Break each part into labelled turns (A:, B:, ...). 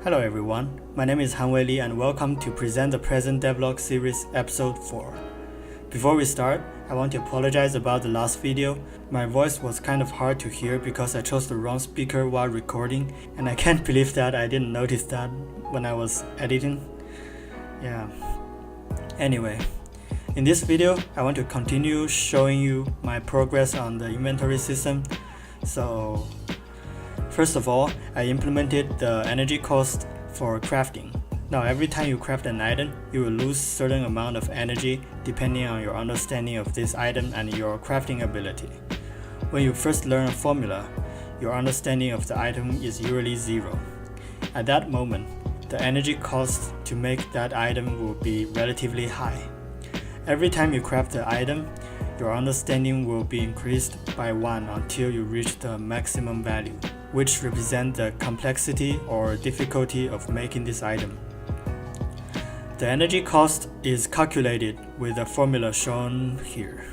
A: Hello everyone, my name is Han Wei Li and welcome to present the present Devlog series episode 4. Before we start, I want to apologize about the last video. My voice was kind of hard to hear because I chose the wrong speaker while recording, and I can't believe that I didn't notice that when I was editing. Anyway, in this video, I want to continue showing you my progress on the inventory system. So, first of all, I implemented the energy cost for crafting. Now every time you craft an item, you will lose certain amount of energy depending on your understanding of this item and your crafting ability. When you first learn a formula, your understanding of the item is usually 0. At that moment, the energy cost to make that item will be relatively high. Every time you craft the item, your understanding will be increased by 1 until you reach the maximum value, which represents the complexity or difficulty of making this item. The energy cost is calculated with a formula shown here.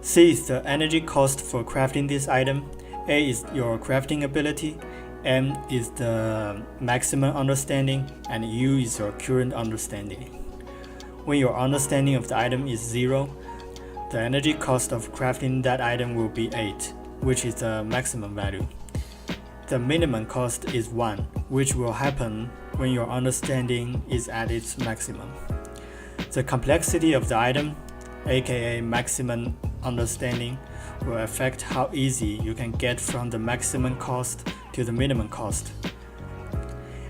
A: C is the energy cost for crafting this item, A is your crafting ability, M is the maximum understanding, and U is your current understanding. When your understanding of the item is 0, the energy cost of crafting that item will be 8, which is the maximum value. The minimum cost is 1, which will happen when your understanding is at its maximum. The complexity of the item, aka maximum understanding, will affect how easy you can get from the maximum cost to the minimum cost.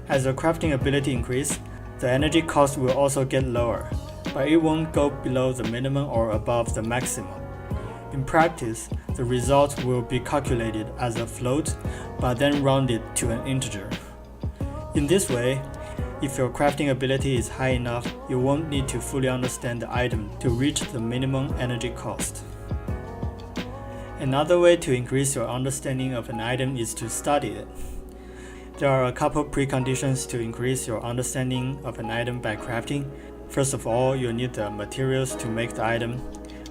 A: As your crafting ability increases, the energy cost will also get lower, but it won't go below the minimum or above the maximum. In practice, the result will be calculated as a float, but then rounded to an integer. In this way, if your crafting ability is high enough, you won't need to fully understand the item to reach the minimum energy cost. Another way to increase your understanding of an item is to study it. There are a couple preconditions to increase your understanding of an item by crafting. First of all, you'll need the materials to make the item,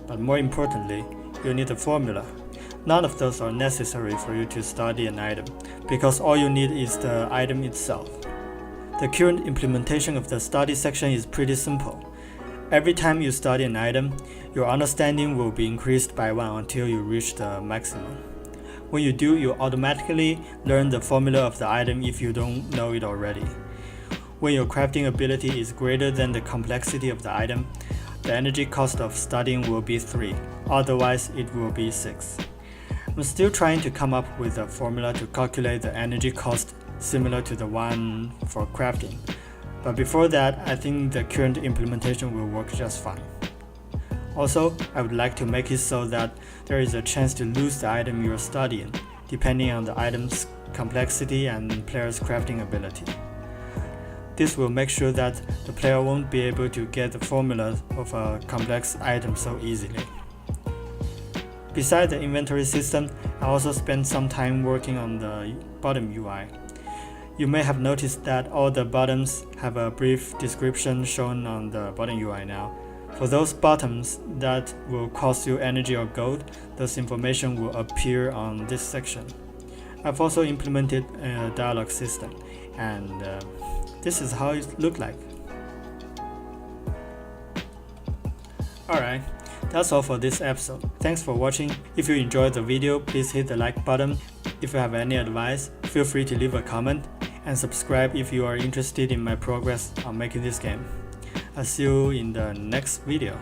A: but more importantly, you'll need a formula. None of those are necessary for you to study an item, because all you need is the item itself. The current implementation of the study section is pretty simple. Every time you study an item, your understanding will be increased by 1 until you reach the maximum. When you do, you automatically learn the formula of the item if you don't know it already. When your crafting ability is greater than the complexity of the item, the energy cost of studying will be 3, otherwise it will be 6. I'm still trying to come up with a formula to calculate the energy cost similar to the one for crafting, but before that, I think the current implementation will work just fine. Also, I would like to make it so that there is a chance to lose the item you're studying, depending on the item's complexity and player's crafting ability. This will make sure that the player won't be able to get the formula of a complex item so easily. Besides the inventory system, I also spent some time working on the bottom UI. You may have noticed that all the bottoms have a brief description shown on the bottom UI now. For those bottoms that will cost you energy or gold, this information will appear on this section. I've also implemented a dialog system, and this is how it looks like. Alright, that's all for this episode. Thanks for watching. If you enjoyed the video, please hit the like button. If you have any advice, feel free to leave a comment, and subscribe if you are interested in my progress on making this game. I'll see you in the next video.